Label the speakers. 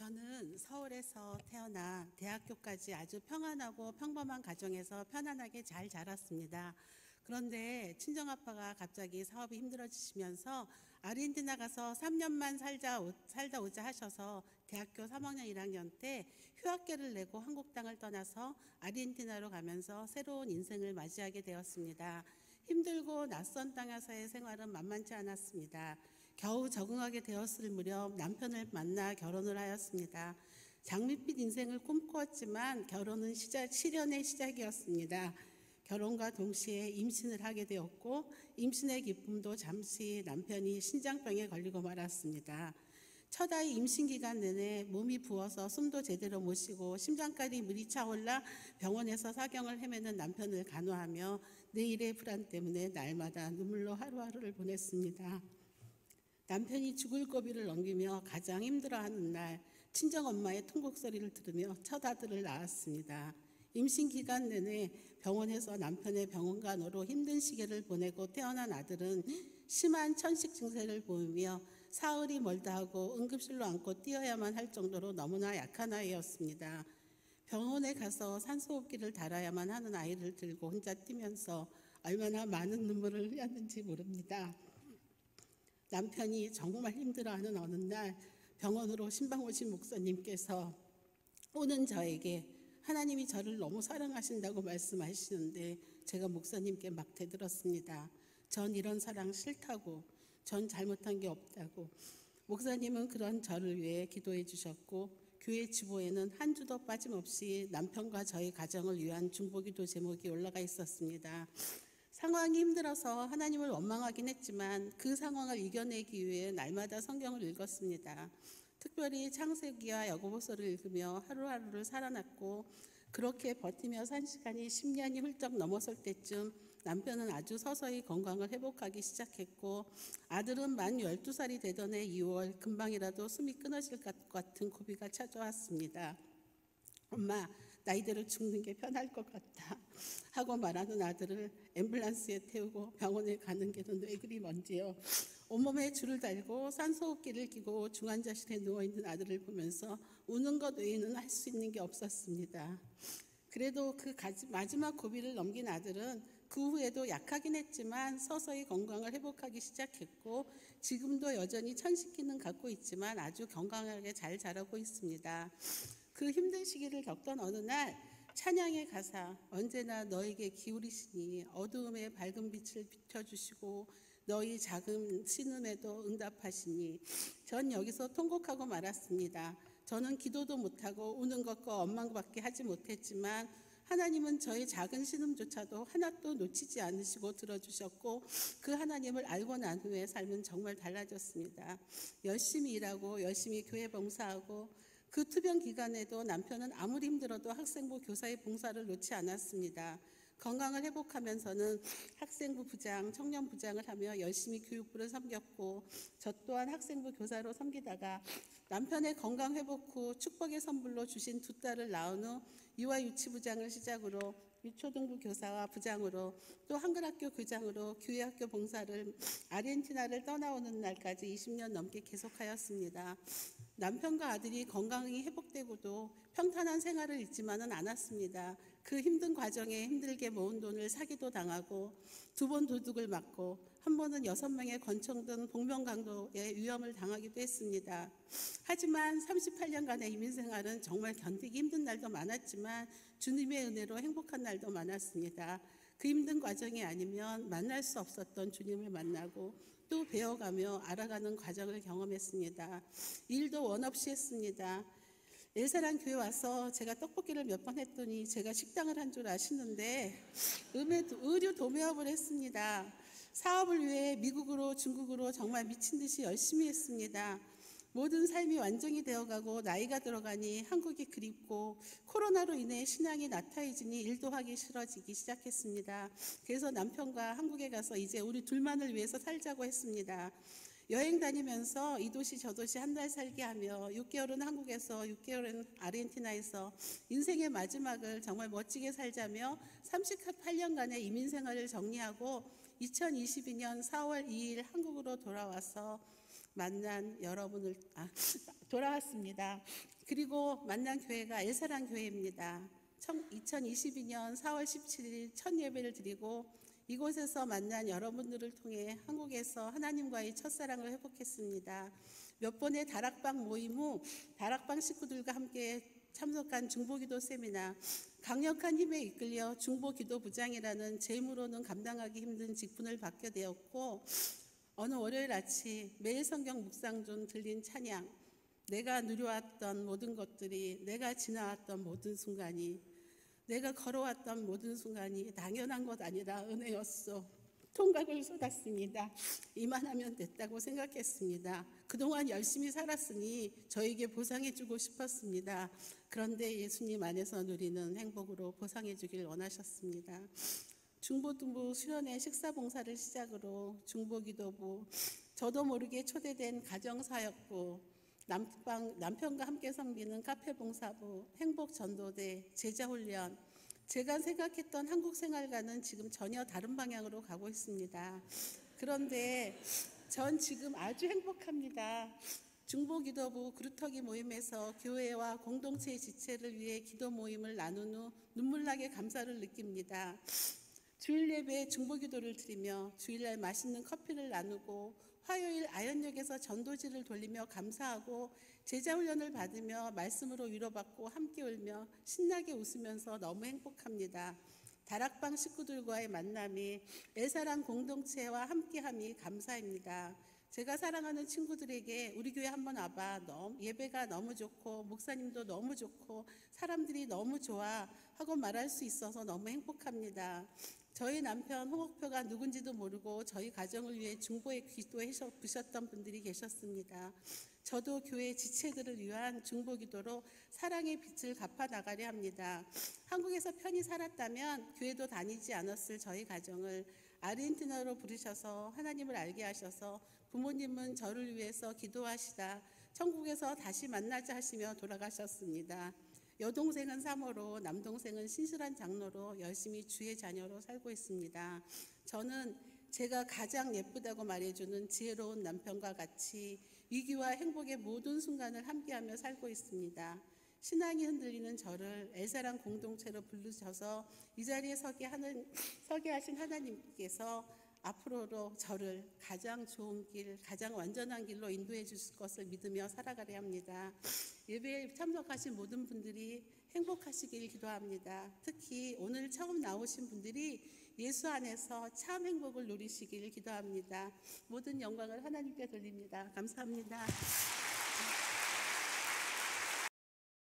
Speaker 1: 저는 서울에서 태어나 대학교까지 아주 평안하고 평범한 가정에서 편안하게 잘 자랐습니다. 그런데 친정아빠가 갑자기 사업이 힘들어지시면서 아르헨티나 가서 3년만 살다 오자 하셔서 대학교 3학년 1학년 때 휴학계를 내고 한국 땅을 떠나서 아르헨티나로 가면서 새로운 인생을 맞이하게 되었습니다. 힘들고 낯선 땅에서의 생활은 만만치 않았습니다. 겨우 적응하게 되었을 무렵 남편을 만나 결혼을 하였습니다. 장밋빛 인생을 꿈꾸었지만 결혼은 시련의 시작이었습니다. 결혼과 동시에 임신을 하게 되었고 임신의 기쁨도 잠시 남편이 신장병에 걸리고 말았습니다. 첫 아이 임신 기간 내내 몸이 부어서 숨도 제대로 못 쉬고 심장까지 물이 차올라 병원에서 사경을 헤매는 남편을 간호하며 내일의 불안 때문에 날마다 눈물로 하루하루를 보냈습니다. 남편이 죽을 고비를 넘기며 가장 힘들어하는 날 친정엄마의 통곡소리를 들으며 첫 아들을 낳았습니다. 임신 기간 내내 병원에서 남편의 병원간호로 힘든 시기를 보내고 태어난 아들은 심한 천식 증세를 보이며 사흘이 멀다 하고 응급실로 안고 뛰어야만 할 정도로 너무나 약한 아이였습니다. 병원에 가서 산소호흡기를 달아야만 하는 아이를 들고 혼자 뛰면서 얼마나 많은 눈물을 흘렸는지 모릅니다. 남편이 정말 힘들어하는 어느 날 병원으로 신방 오신 목사님께서 오는 저에게 하나님이 저를 너무 사랑하신다고 말씀하시는데 제가 목사님께 막 대들었습니다. 전 이런 사랑 싫다고, 전 잘못한 게 없다고. 목사님은 그런 저를 위해 기도해 주셨고 교회 주보에는 한 주도 빠짐없이 남편과 저희 가정을 위한 중보기도 제목이 올라가 있었습니다. 상황이 힘들어서 하나님을 원망하긴 했지만 그 상황을 이겨내기 위해 날마다 성경을 읽었습니다. 특별히 창세기와 야고보서를 읽으며 하루하루를 살아났고 그렇게 버티며 산 시간이 10년이 훌쩍 넘었을 때쯤 남편은 아주 서서히 건강을 회복하기 시작했고 아들은 만 12살이 되던 해 2월 금방이라도 숨이 끊어질 것 같은 고비가 찾아왔습니다. 엄마, 나 이대로 죽는 게 편할 것 같다 하고 말하는 아들을 앰뷸런스에 태우고 병원에 가는 길은 왜 그리 먼지요. 온몸에 줄을 달고 산소호흡기를 끼고 중환자실에 누워있는 아들을 보면서 우는 것 외에는 할 수 있는 게 없었습니다. 그래도 그 마지막 고비를 넘긴 아들은 그 후에도 약하긴 했지만 서서히 건강을 회복하기 시작했고 지금도 여전히 천식기는 갖고 있지만 아주 건강하게 잘 자라고 있습니다. 그 힘든 시기를 겪던 어느 날 찬양의 가사 언제나 너에게 기울이시니 어두움에 밝은 빛을 비춰주시고 너희 작은 신음에도 응답하시니 전 여기서 통곡하고 말았습니다. 저는 기도도 못하고 우는 것과 원망밖에 하지 못했지만 하나님은 저의 작은 신음조차도 하나도 놓치지 않으시고 들어주셨고 그 하나님을 알고 난 후에 삶은 정말 달라졌습니다. 열심히 일하고 열심히 교회 봉사하고 그 투병 기간에도 남편은 아무리 힘들어도 학생부 교사의 봉사를 놓지 않았습니다. 건강을 회복하면서는 학생부 부장, 청년 부장을 하며 열심히 교육부를 섬겼고 저 또한 학생부 교사로 섬기다가 남편의 건강 회복 후 축복의 선물로 주신 두 딸을 낳은 후 유아유치부장을 시작으로 유초등부 교사와 부장으로 또 한글학교 교장으로 교회학교 봉사를 아르헨티나를 떠나오는 날까지 20년 넘게 계속하였습니다. 남편과 아들이 건강이 회복되고도 평탄한 생활을 잊지만은 않았습니다. 그 힘든 과정에 힘들게 모은 돈을 사기도 당하고 2번 도둑을 맞고 한 번은 6명의 권총 등 복면강도의 위험을 당하기도 했습니다. 하지만 38년간의 이민생활은 정말 견디기 힘든 날도 많았지만 주님의 은혜로 행복한 날도 많았습니다. 그 힘든 과정이 아니면 만날 수 없었던 주님을 만나고 또 배워가며 알아가는 과정을 경험했습니다. 일도 원 없이 했습니다. 엘사랑 교회 와서 제가 떡볶이를 몇 번 했더니 제가 식당을 한 줄 아시는데 의류 도매업을 했습니다. 사업을 위해 미국으로 중국으로 정말 미친 듯이 열심히 했습니다. 모든 삶이 완전히 되어가고 나이가 들어가니 한국이 그립고 코로나로 인해 신앙이 나태해지니 일도 하기 싫어지기 시작했습니다. 그래서 남편과 한국에 가서 이제 우리 둘만을 위해서 살자고 했습니다. 여행 다니면서 이 도시 저 도시 한 달 살게 하며 6개월은 한국에서 6개월은 아르헨티나에서 인생의 마지막을 정말 멋지게 살자며 38년간의 이민 생활을 정리하고 2022년 4월 2일 한국으로 돌아와서 만난 여러분을 돌아왔습니다. 그리고 만난 교회가 엘사랑 교회입니다. 2022년 4월 17일 첫 예배를 드리고 이곳에서 만난 여러분들을 통해 한국에서 하나님과의 첫사랑을 회복했습니다. 몇 번의 다락방 모임 후 다락방 식구들과 함께 참석한 중보기도 세미나, 강력한 힘에 이끌려 중보기도부장이라는 제 힘으로는 감당하기 힘든 직분을 받게 되었고, 어느 월요일 아침 매일 성경 묵상 중 들린 찬양, 내가 누려왔던 모든 것들이, 내가 지나왔던 모든 순간이, 내가 걸어왔던 모든 순간이 당연한 것 아니라 은혜였소. 통각을 쏟았습니다. 이만하면 됐다고 생각했습니다. 그동안 열심히 살았으니 저에게 보상해주고 싶었습니다. 그런데 예수님 안에서 누리는 행복으로 보상해주길 원하셨습니다. 중보등부 수련회 식사봉사를 시작으로 중보기도부, 저도 모르게 초대된 가정사역부, 남편과 함께 섬기는 카페봉사부, 행복전도대, 제자훈련, 제가 생각했던 한국 생활과는 지금 전혀 다른 방향으로 가고 있습니다. 그런데 전 지금 아주 행복합니다. 중보기도부 그루터기 모임에서 교회와 공동체의 지체를 위해 기도 모임을 나눈 후 눈물나게 감사를 느낍니다. 주일 예배에 중보기도를 드리며 주일날 맛있는 커피를 나누고 화요일 아현역에서 전도지를 돌리며 감사하고 제자훈련을 받으며 말씀으로 위로받고 함께 울며 신나게 웃으면서 너무 행복합니다. 다락방 식구들과의 만남이 엘사랑 공동체와 함께함이 감사입니다. 제가 사랑하는 친구들에게 우리 교회 한번 와봐, 예배가 너무 좋고 목사님도 너무 좋고 사람들이 너무 좋아 하고 말할 수 있어서 너무 행복합니다. 저희 남편 홍옥표가 누군지도 모르고 저희 가정을 위해 중보에 기도해 주셨던 분들이 계셨습니다. 저도 교회 지체들을 위한 중보기도로 사랑의 빛을 갚아나가려 합니다. 한국에서 편히 살았다면 교회도 다니지 않았을 저희 가정을 아르헨티나로 부르셔서 하나님을 알게 하셔서 부모님은 저를 위해서 기도하시다 천국에서 다시 만나자 하시며 돌아가셨습니다. 여동생은 사모로, 남동생은 신실한 장로로 열심히 주의 자녀로 살고 있습니다. 저는 제가 가장 예쁘다고 말해주는 지혜로운 남편과 같이 위기와 행복의 모든 순간을 함께하며 살고 있습니다. 신앙이 흔들리는 저를 엘사랑 공동체로 부르셔서 이 자리에 서게 하신 하나님께서 앞으로도 저를 가장 좋은 길, 가장 완전한 길로 인도해 주실 것을 믿으며 살아가려 합니다. 예배에 참석하신 모든 분들이 행복하시길 기도합니다. 특히 오늘 처음 나오신 분들이 예수 안에서 참 행복을 누리시길 기도합니다. 모든 영광을 하나님께 돌립니다. 감사합니다.